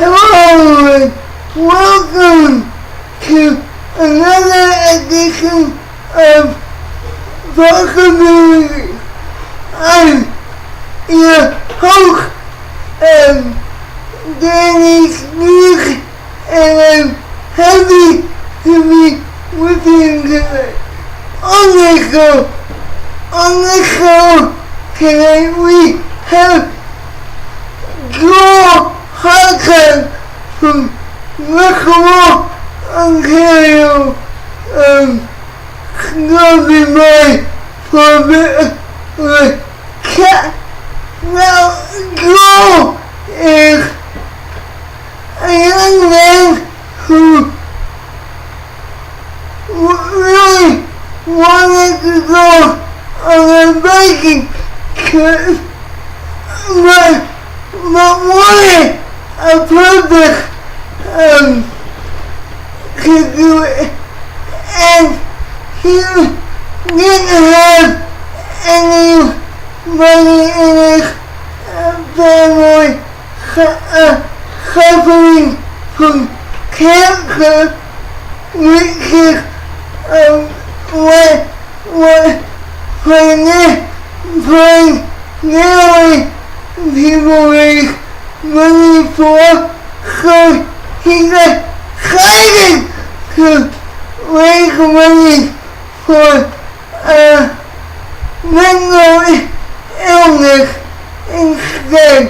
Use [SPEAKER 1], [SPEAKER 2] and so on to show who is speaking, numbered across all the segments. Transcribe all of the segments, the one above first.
[SPEAKER 1] Hello and welcome to another edition of Possibility. I'm your host, Danny Smith, and I'm happy to be with you today. On the show today we have Hartung from Russell, Ontario, stopping by for a bit of a chat. Now, Joe is a young man who really wanted to go on a biking trip, but wanted a purpose to do it, and he didn't have any money in his family suffering from cancer, which is what primarily people raise money for, so he decided to raise money for mental illness instead,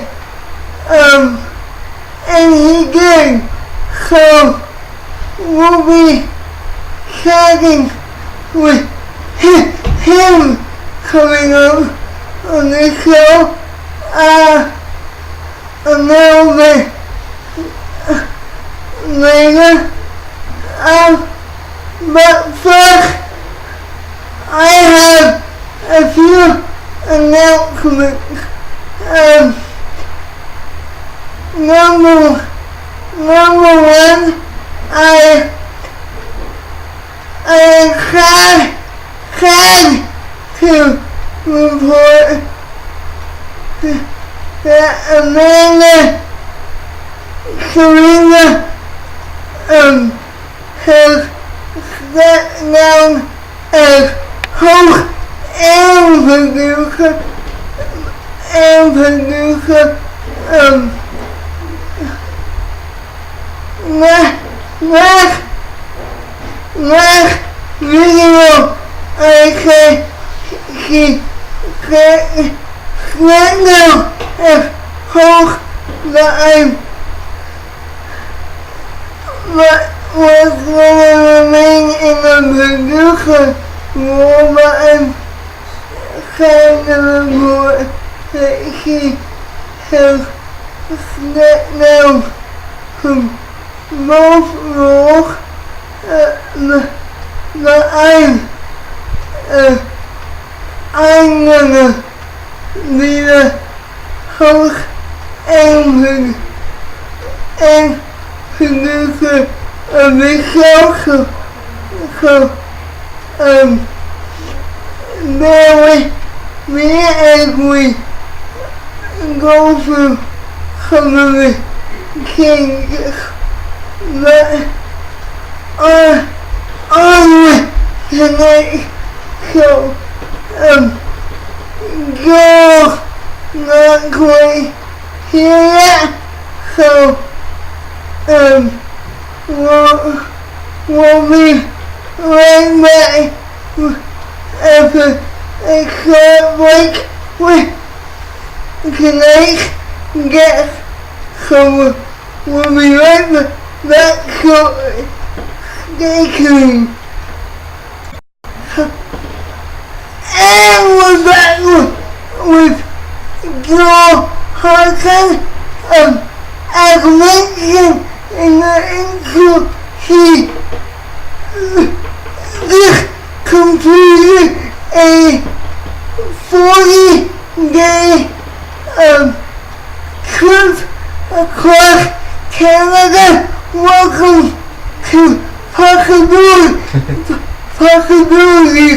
[SPEAKER 1] and he did. So we'll be chatting with him coming up on the show a little bit later. But first, I have a few announcements. Number one, I am sad to report that Amanda Serena has stepped down as host and producer last video I said she stepped down as host, but was gonna remain in the producer role, but I'm sad to report that she has stepped down from both roles. But I'm gonna be the host and producer of the show, so bear with me as we go through some of the changes. But on tonight's show, Joe's not quite here yet, so we'll be right back after a short break with tonight's guest. So we'll be right back shortly. Stay tuned. And we're back with Joe Hartung. As mentioned in the intro, he just completed a 40-day trip across Canada. Welcome to Possibilities.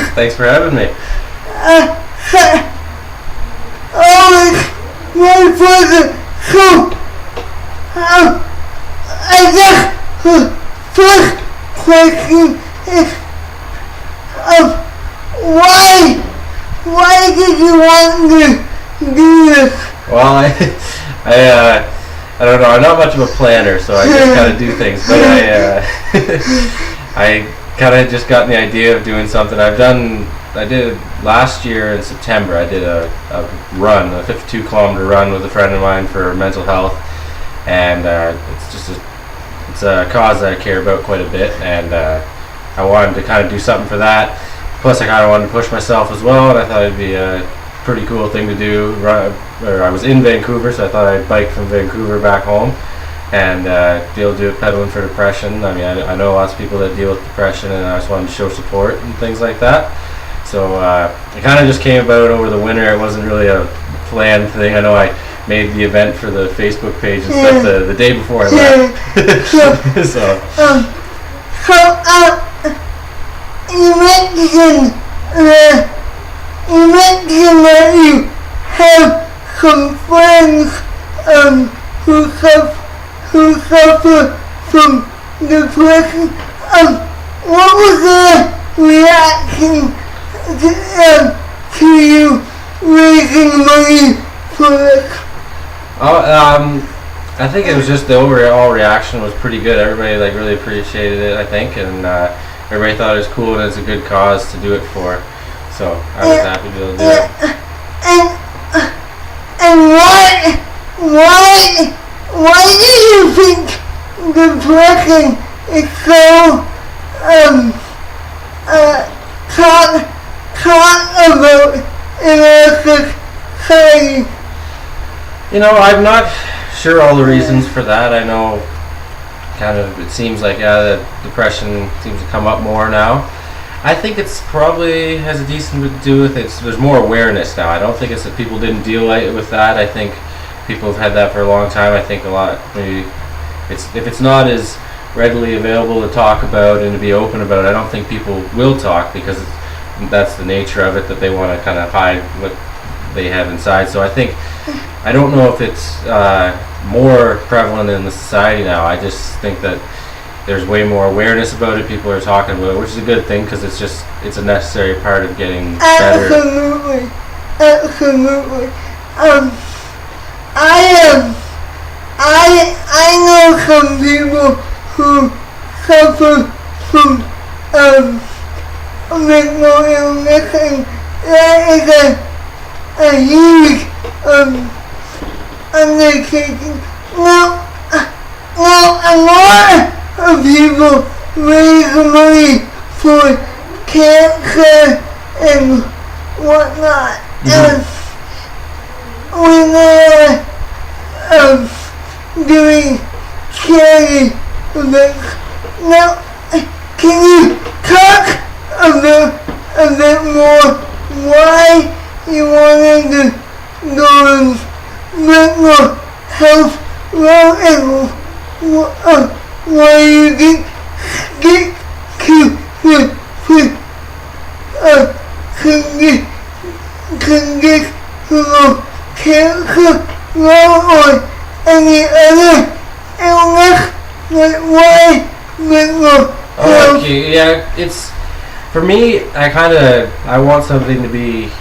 [SPEAKER 2] Thanks for having me.
[SPEAKER 1] Oh, it's my pleasure. So, guess the first question is, why did you want to do this?
[SPEAKER 2] Well, I don't know. I'm not much of a planner, so I just kind of do things. But I kind of just got the idea of doing something. I did last year in September. I did a run, a 52-kilometer run with a friend of mine for mental health, and it's a cause that I care about quite a bit, and I wanted to kind of do something for that. Plus, I kind of wanted to push myself as well, and I thought it'd be a pretty cool thing to do. I was in Vancouver, so I thought I'd bike from Vancouver back home and be able to do a Pedallin for depression. I mean, I know lots of people that deal with depression, and I just wanted to show support and things like that. So it kind of just came about over the winter. It wasn't really a planned thing. I know I made the event for the Facebook page and stuff the day before I left.
[SPEAKER 1] You mentioned that you have some friends who suffer from depression. What was their reaction to you raising money for this?
[SPEAKER 2] I think it was just the overall reaction was pretty good. Everybody really appreciated it, I think, and everybody thought it was cool and it's a good cause to do it for. So I was happy to be able to do it.
[SPEAKER 1] And why do you think depression is so talked about in our society?
[SPEAKER 2] You know, I'm not sure all the reasons for that. I know it seems like that depression seems to come up more now. I think it's probably has a decent to do with it. There's more awareness now. I don't think it's that people didn't deal with that. I think people have had that for a long time. I think a lot, maybe if it's not as readily available to talk about and to be open about it, I don't think people will talk because that's the nature of it, that they want to kind of hide what they have inside. So I don't know if it's more prevalent in the society now. I just think that there's way more awareness about it. People are talking about it, which is a good thing because it's a necessary part of getting better.
[SPEAKER 1] Absolutely. I know some people who suffer from mental illness, and that is a huge undertaking. Now a lot of people raise money for cancer and whatnot, and when they're doing charity events. Now, can you talk a bit more why you wanted to go in mental health route and why you get to conditional cancer route or any other illness? Like why mental health?
[SPEAKER 2] Okay, yeah, it's for me. I want something to be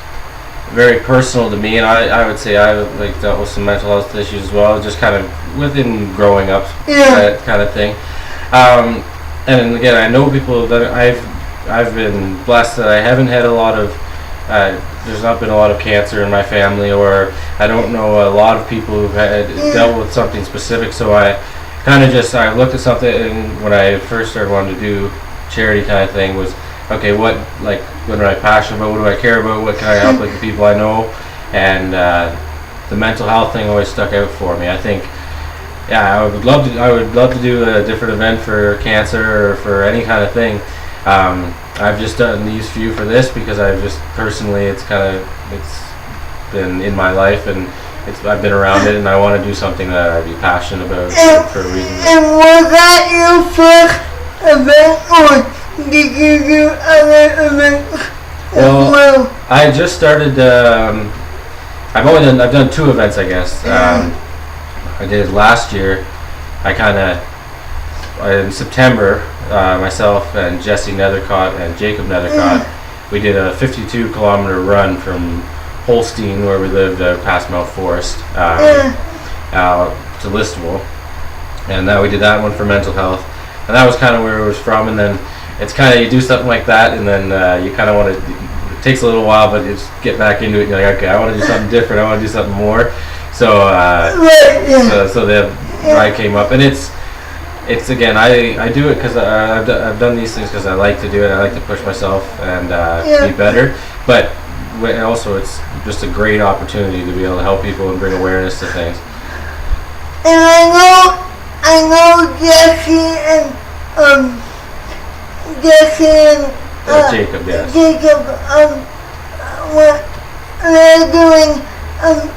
[SPEAKER 2] very personal to me, and I would say I dealt with some mental health issues as well, just kind of within growing up, that kind of thing. And again, I know people that I've been blessed that I haven't had a lot of. There's not been a lot of cancer in my family, or I don't know a lot of people who've dealt with something specific. So I I looked at something, and when I first started wanting to do charity kind of thing was, okay, what am I passionate about? What do I care about? What can I help the people I know? And the mental health thing always stuck out for me. I think, I would love to do a different event for cancer or for any kind of thing. I've just done these few for this because I've just personally, it's been in my life, and I've been around it, and I want to do something that I'd be passionate about for a reason.
[SPEAKER 1] And was that your first event, or did you do other events as well?
[SPEAKER 2] I just started. I've done 2 events, I guess. I did last year. I kind of in September, myself and Jesse Nethercott and Jacob Nethercott, we did a 52-kilometer run from Holstein, where we lived, past Mount Forest, to Listowel, and we did that one for mental health, and that was kind of where it was from. And then it's kind of, you do something like that, and then you kind of want to. It takes a little while, but you just get back into it. And you're like, okay, I want to do something different. I want to do something more. So, so the ride came up, and it's again, I do it because I've done these things because I like to do it. I like to push myself and be better, but also it's just a great opportunity to be able to help people and bring awareness to things.
[SPEAKER 1] And I know Jesse and
[SPEAKER 2] Jacob, yes.
[SPEAKER 1] Jacob, what they're doing an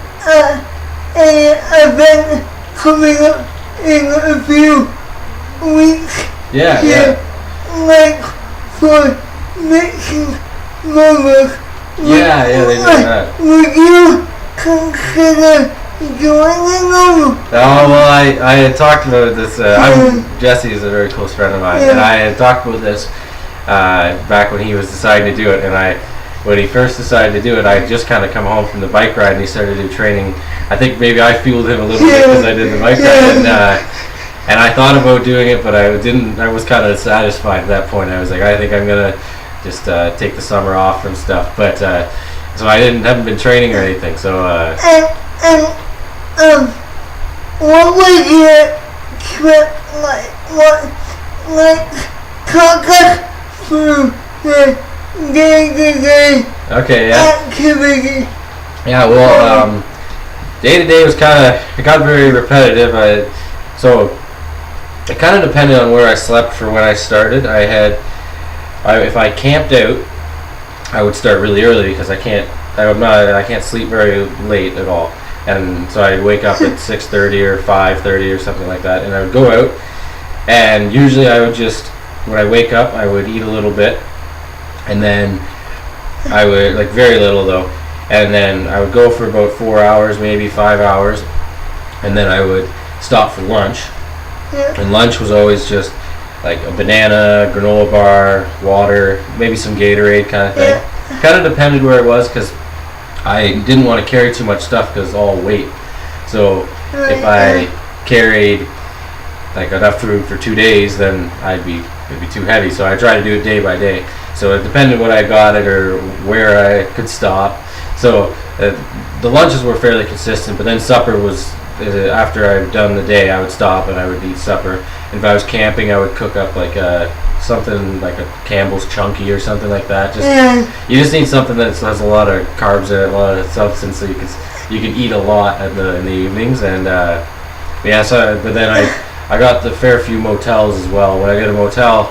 [SPEAKER 1] event coming up in a few weeks.
[SPEAKER 2] Yeah.
[SPEAKER 1] Like for mixing members.
[SPEAKER 2] Yeah, they do that.
[SPEAKER 1] Would you consider joining them?
[SPEAKER 2] Oh, well, I had talked about this. Jesse is a very close friend of mine, and I had talked about this back when he was deciding to do it. And when he first decided to do it, I had just kind of come home from the bike ride, and he started to do training. I think maybe I fueled him a little bit because I did the bike ride, and I thought about doing it, but I didn't. I was kind of satisfied at that point. I was like, I think I'm gonna just take the summer off from stuff, but so I haven't been training or anything. So.
[SPEAKER 1] What was your trip like? Talk us through the day-to-day activity.
[SPEAKER 2] Yeah, well, day-to-day was it got very repetitive. So it kind of depended on where I slept for when I started. If I camped out, I would start really early because I can't sleep very late at all. And so I'd wake up at 6:30 or 5:30 or something like that, and I would go out, and usually I would just, when I wake up, I would eat a little bit, and then I would, like very little though, and then I would go for about 4 hours, maybe 5 hours, and then I would stop for lunch, and lunch was always just like a banana, granola bar, water, maybe some Gatorade kind of thing. Kind of depended where it was, because I didn't want to carry too much stuff because it's all weight. So if I carried like enough food for 2 days, then it'd be too heavy. So I tried to do it day by day. So it depended what I got it or where I could stop. So the lunches were fairly consistent, but then supper was after I'd done the day, I would stop and I would eat supper. And if I was camping, I would cook up like something like a Campbell's Chunky or something like that. You just need something that has a lot of carbs in it, a lot of substance, so you can eat a lot in the evenings. And but then I got the fair few motels as well. When I got a motel,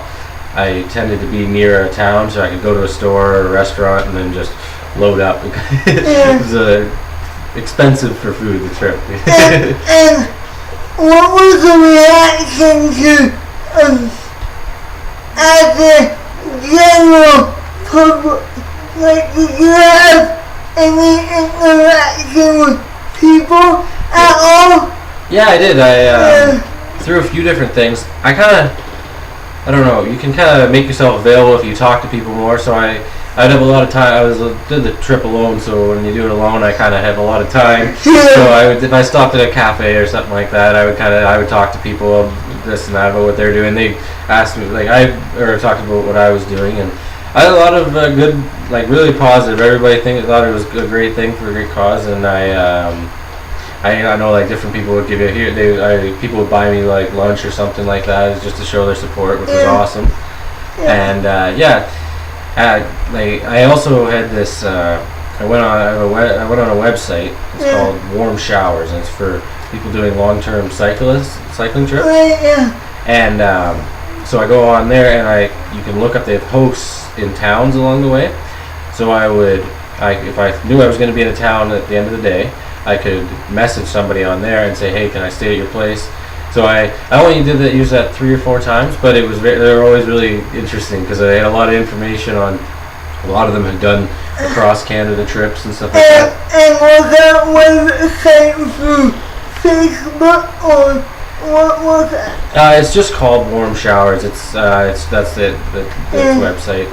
[SPEAKER 2] I tended to be near a town, so I could go to a store or a restaurant and then just load up. It was expensive for food, the trip.
[SPEAKER 1] and what was the reaction to as a general public? Like, did you have any interaction with people at all?
[SPEAKER 2] Yeah, I did. Through a few different things. I don't know, you can kind of make yourself available if you talk to people more, so I'd have a lot of time. I did the trip alone, so when you do it alone, I kind of have a lot of time. So if I stopped at a cafe or something like that, I would talk to people this and that about what they're doing. They asked me, talked about what I was doing, and I had a lot of good, like really positive. Everybody thought it was a great thing for a great cause, and I know like different people would give you people would buy me like lunch or something like that just to show their support, which was awesome. And I also had this. I went on a website. It's called Warm Showers, and it's for people doing long-term cycling trips. And so I go on there, and you can look up the posts in towns along the way. So if I knew I was going to be in a town at the end of the day, I could message somebody on there and say, hey, can I stay at your place? So I only use that 3 or 4 times, but they were always really interesting because I had a lot of information on. A lot of them had done across Canada trips and stuff like that.
[SPEAKER 1] And was that website through Facebook or What's that?
[SPEAKER 2] It's just called Warm Showers. That's it. Its website.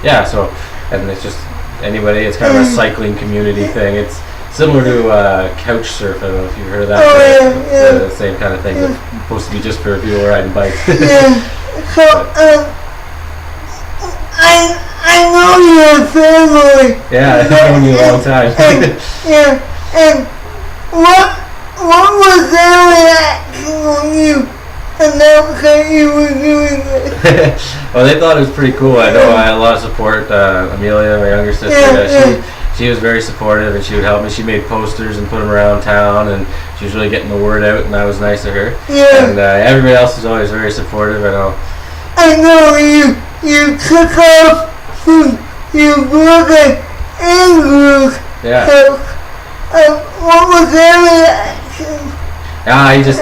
[SPEAKER 2] Yeah. So, and it's just anybody. It's kind of a cycling community thing. It's similar to couch surf. I don't know if you've heard of that.
[SPEAKER 1] Oh,
[SPEAKER 2] the same kind of thing. It's supposed to be just for people riding bikes.
[SPEAKER 1] Yeah. So I know your family.
[SPEAKER 2] Yeah, I've known you a long time.
[SPEAKER 1] And what was their reaction when you announced that you were doing this?
[SPEAKER 2] Well, they thought it was pretty cool. I know I had a lot of support. Amelia, my younger sister, she was very supportive, and she would help me. She made posters and put them around town, and she was really getting the word out, and that was nice of her.
[SPEAKER 1] Yeah.
[SPEAKER 2] And everybody else was always very supportive.
[SPEAKER 1] I know you took off from your brother Andrew's house. What was their reaction?
[SPEAKER 2] I don't know.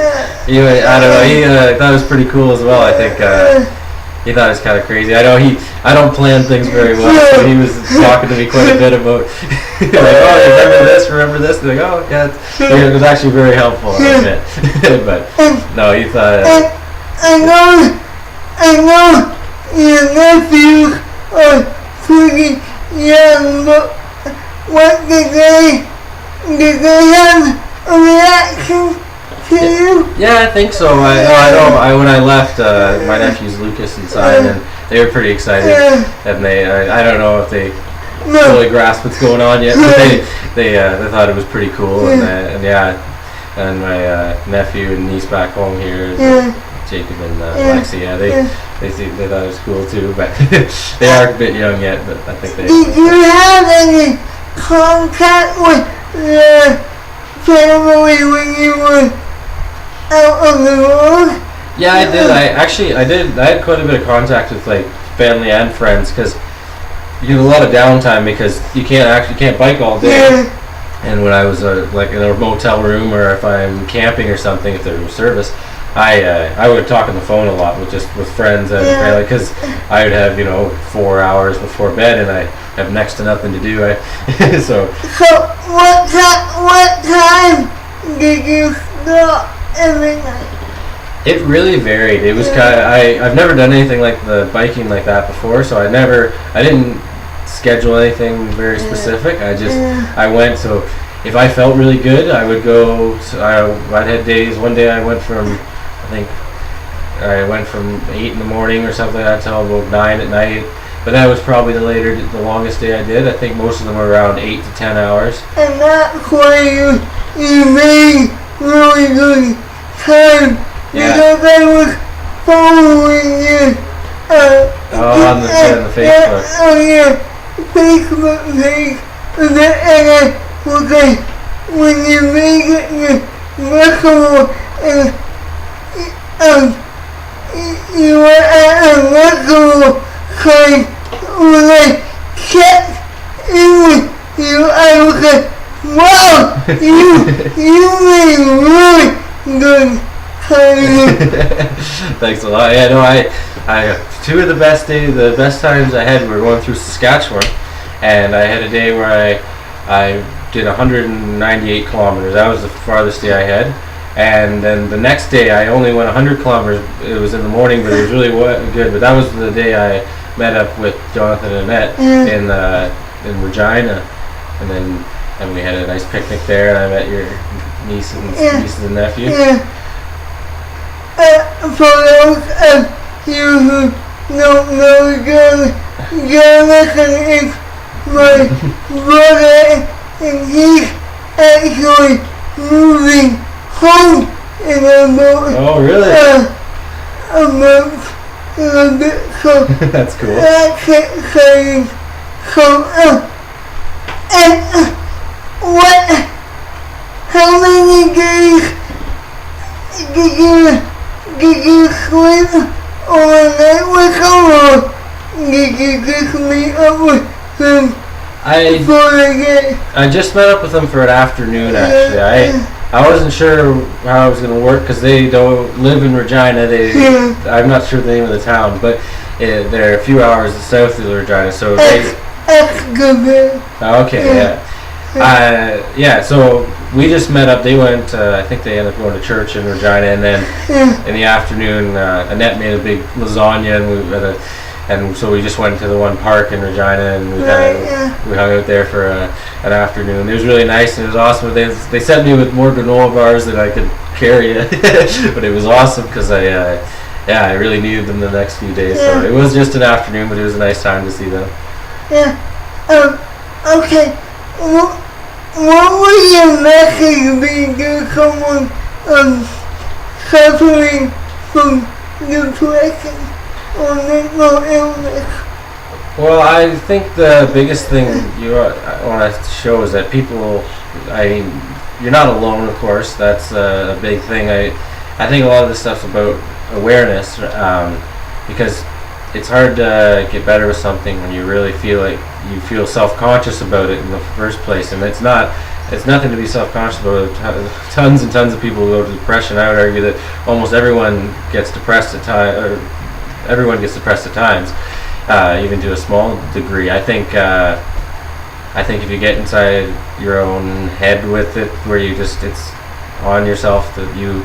[SPEAKER 2] He thought it was pretty cool as well. I think he thought it was kind of crazy. I know I don't plan things very well, so he was talking to me quite a bit about like, oh, remember this? Like, oh, yeah. It was actually very helpful. I admit. But no, he thought.
[SPEAKER 1] I know your nephews are pretty young, but what did they have a reaction to you?
[SPEAKER 2] Yeah, I think so. I know. When I left, my nephews Lucas and Simon, they were pretty excited, and I don't know if they fully grasp what's going on yet, but they thought it was pretty cool, and my nephew and niece back home here, Jacob and Lexi, they thought it was cool too, but they are a bit young yet, but I think they.
[SPEAKER 1] Did you have any contact with the family when you were out on the road?
[SPEAKER 2] Yeah, I did. I had quite a bit of contact with like family and friends, because you get a lot of downtime because you can't bike all day. And when I was like in a motel room, or if I'm camping or something, if there was service, I would talk on the phone a lot with friends and family, because I would have 4 hours before bed, and I have next to nothing to do. So
[SPEAKER 1] what time did you stop every night?
[SPEAKER 2] It really varied. It was kind of I've never done anything like the biking like that before, so I didn't schedule anything very specific. I went, so if I felt really good, I would go. I'd had days. One day I went from 8 in the morning or something like that till about 9 at night. But that was probably the longest day I did. I think most of them were around 8 to 10 hours.
[SPEAKER 1] And that's why you made really good time. Because I was following you
[SPEAKER 2] on the Facebook.
[SPEAKER 1] Facebook page. And I was like, when you make it remarkable, you were at a remarkable time. When I checked in with you, I was like, wow, you made really good time.
[SPEAKER 2] Thanks a lot. Yeah, no, I two of the best times I had were going through Saskatchewan, and I had a day where I did 198 kilometers. That was the farthest day I had. And then the next day I only went 100 kilometers. It was in the morning, but it was really good. But that was the day I met up with Jonathan and Annette in Regina, and we had a nice picnic there, and I met your nieces and nephew.
[SPEAKER 1] For those of you who don't know, Jonathan is my brother, and he's actually moving home in about a month and a bit, so
[SPEAKER 2] that's cool.
[SPEAKER 1] That's exciting. So, and how many days did you sleep overnight with him, or did you just meet up with him? I
[SPEAKER 2] just met up with them for an afternoon, actually. I wasn't sure how it was going to work, because they don't live in Regina. I'm not sure the name of the town, but they're a few hours south of Regina. So
[SPEAKER 1] Excavator.
[SPEAKER 2] Okay, so we just met up. They went. I think they ended up going to church in Regina, and then in the afternoon, Annette made a big lasagna, and so we just went to the one park in Regina, and we hung out there for an afternoon. It was really nice, and it was awesome. They sent me with more granola bars than I could carry, but it was awesome because I really needed them the next few days. So it was just an afternoon, but it was a nice time to see them.
[SPEAKER 1] Yeah. Okay. What would your message be to someone suffering from depression or mental illness?
[SPEAKER 2] Well, I think the biggest thing I want to show is that people, you're not alone, of course. That's a big thing. I think a lot of this stuff's about awareness, because it's hard to get better with something when you really feel like you feel self-conscious about it in the first place, and it's nothing to be self-conscious about. Tons and tons of people go to depression. I would argue that almost everyone gets depressed at times, even to a small degree. I think if you get inside your own head with it, where it's on yourself that you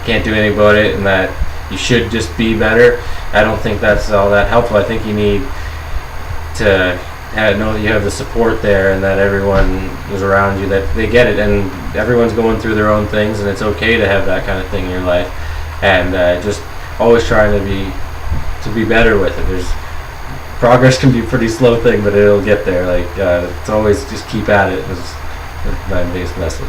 [SPEAKER 2] can't do anything about it and that you should just be better, I don't think that's all that helpful. I think you need to know that you have the support there and that everyone is around you, that they get it, and everyone's going through their own things, and it's okay to have that kind of thing in your life, and just always trying to be better with it. Progress can be a pretty slow thing, but it'll get there. It's always just keep at it. Is my biggest message.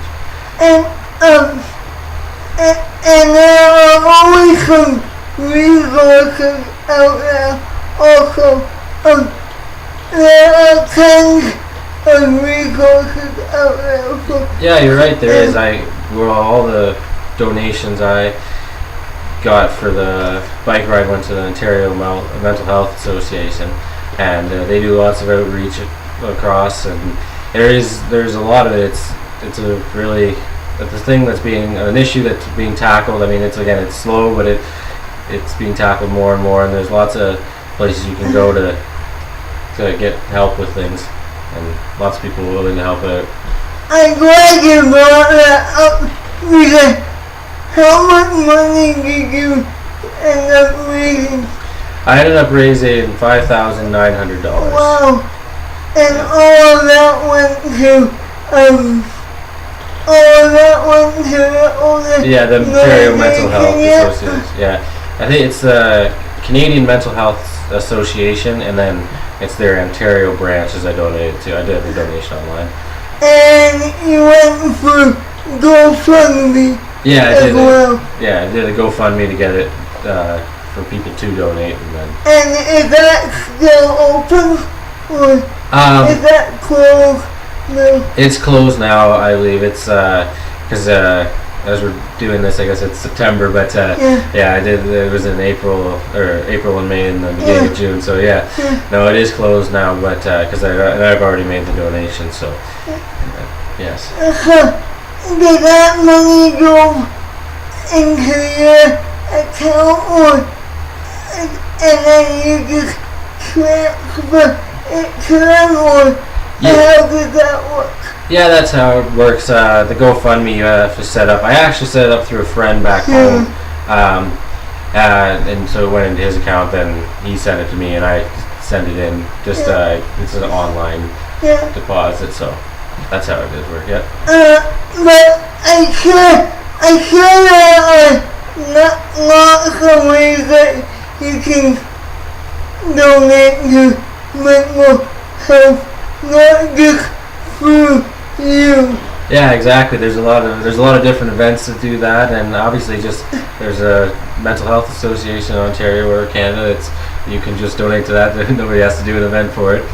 [SPEAKER 1] And there are always some resources out there also. There are tons of resources out there.
[SPEAKER 2] Yeah, you're right, there is. All the donations I got for the bike ride went to the Ontario Mental Health Association, and they do lots of outreach across, and there's a lot of it. It's a really the thing that's being an issue that's being tackled. I mean, it's slow, but it's being tackled more and more, and there's lots of places you can go to get help with things, and lots of people willing to help out.
[SPEAKER 1] I'm glad you brought that up, because how much money did you end up raising?
[SPEAKER 2] I ended up raising $5,900.
[SPEAKER 1] Wow. And all of that went to
[SPEAKER 2] the Ontario Mental Health Association. Yeah, I think it's the Canadian Mental Health Association, and then it's their Ontario branches I donated to. I did the donation online.
[SPEAKER 1] And you went for GoFundMe.
[SPEAKER 2] Yeah, I did.
[SPEAKER 1] Well.
[SPEAKER 2] Yeah, I did a GoFundMe to get it for people to donate, and then.
[SPEAKER 1] And is that still open, or is that closed? No.
[SPEAKER 2] It's closed now, I believe. It's because as we're doing this, I guess it's September, but I did. It was in April and May and the beginning of June. So no, it is closed now, but because I've already made the donation, so yes.
[SPEAKER 1] Did that money go into your account, and then you just transfer it to them, or how does that work?
[SPEAKER 2] Yeah, that's how it works. The GoFundMe you have to set up. I actually set it up through a friend back home, and so it went into his account. Then he sent it to me, and I send it in. Just it's an online deposit, so that's how it does work. Yeah.
[SPEAKER 1] But I sure there are lots of ways that you can donate to mental health, not just through you.
[SPEAKER 2] Yeah, exactly. There's a lot of different events that do that, and obviously there's a mental health association in Ontario or Canada. You can just donate to that. Nobody has to do an event for it.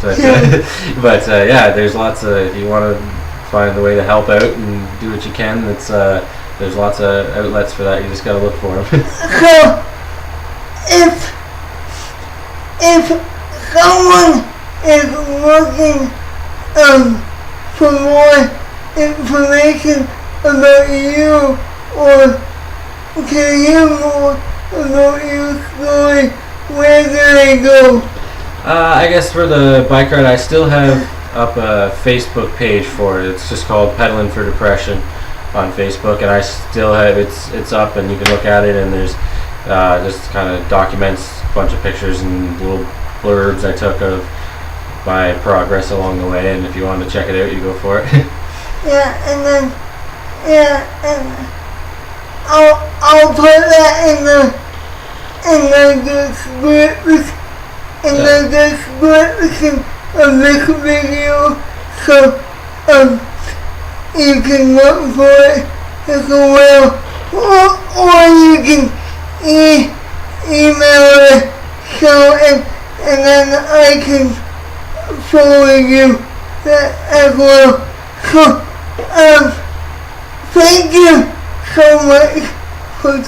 [SPEAKER 2] But there's lots of, if you want to find a way to help out and do what you can, there's lots of outlets for that. You just got to look for them.
[SPEAKER 1] So if someone is looking for more information about you, or to hear more about your story, where do they go?
[SPEAKER 2] I guess for the bike ride, I still have up a Facebook page for it. It's just called Pedallin for Depression. on Facebook, and I still have it's up, and you can look at it, and there's just kind of documents a bunch of pictures and little blurbs I took of my progress along the way, and if you want to check it out, you go for it.
[SPEAKER 1] Yeah, and then and I'll put that in the description of this video, so you can look for it as well, or you can email the show, and then I can forward you that as well. So thank you so much for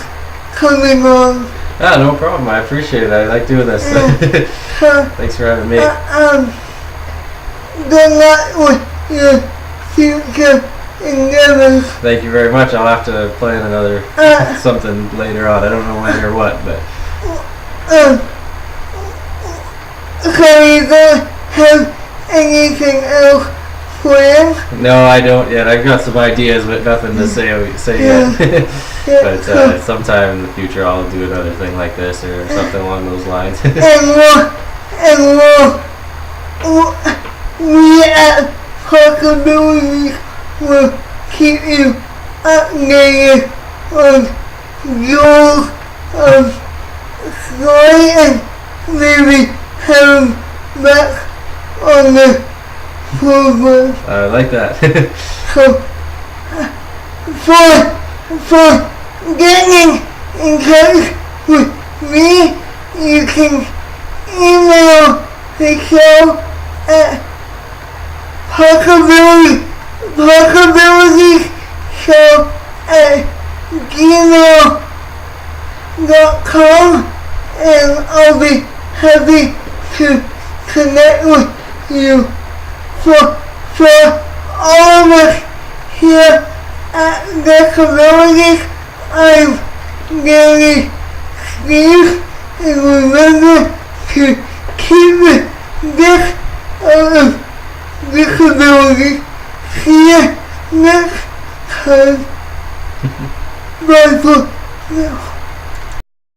[SPEAKER 1] coming on.
[SPEAKER 2] Ah, no problem. I appreciate it. I like doing this. Thanks for having me.
[SPEAKER 1] Good luck with your future endeavors.
[SPEAKER 2] Thank you very much. I'll have to plan another something later on. I don't know when or what, but.
[SPEAKER 1] So you don't have anything else planned?
[SPEAKER 2] No, I don't yet. I've got some ideas, but nothing to say yet. But sometime in the future, I'll do another thing like this or something along those lines.
[SPEAKER 1] We at Possibilities will keep you updated on your story, and maybe have him back on the program.
[SPEAKER 2] I like that.
[SPEAKER 1] So, for getting in touch with me, you can email the show at possibilitiesshow@gmail.com, and I'll be happy to connect with you. For all of us here at Possibilities, I'm Gary Steve, and remember to keep this out of disability. See you next time. Bye for now.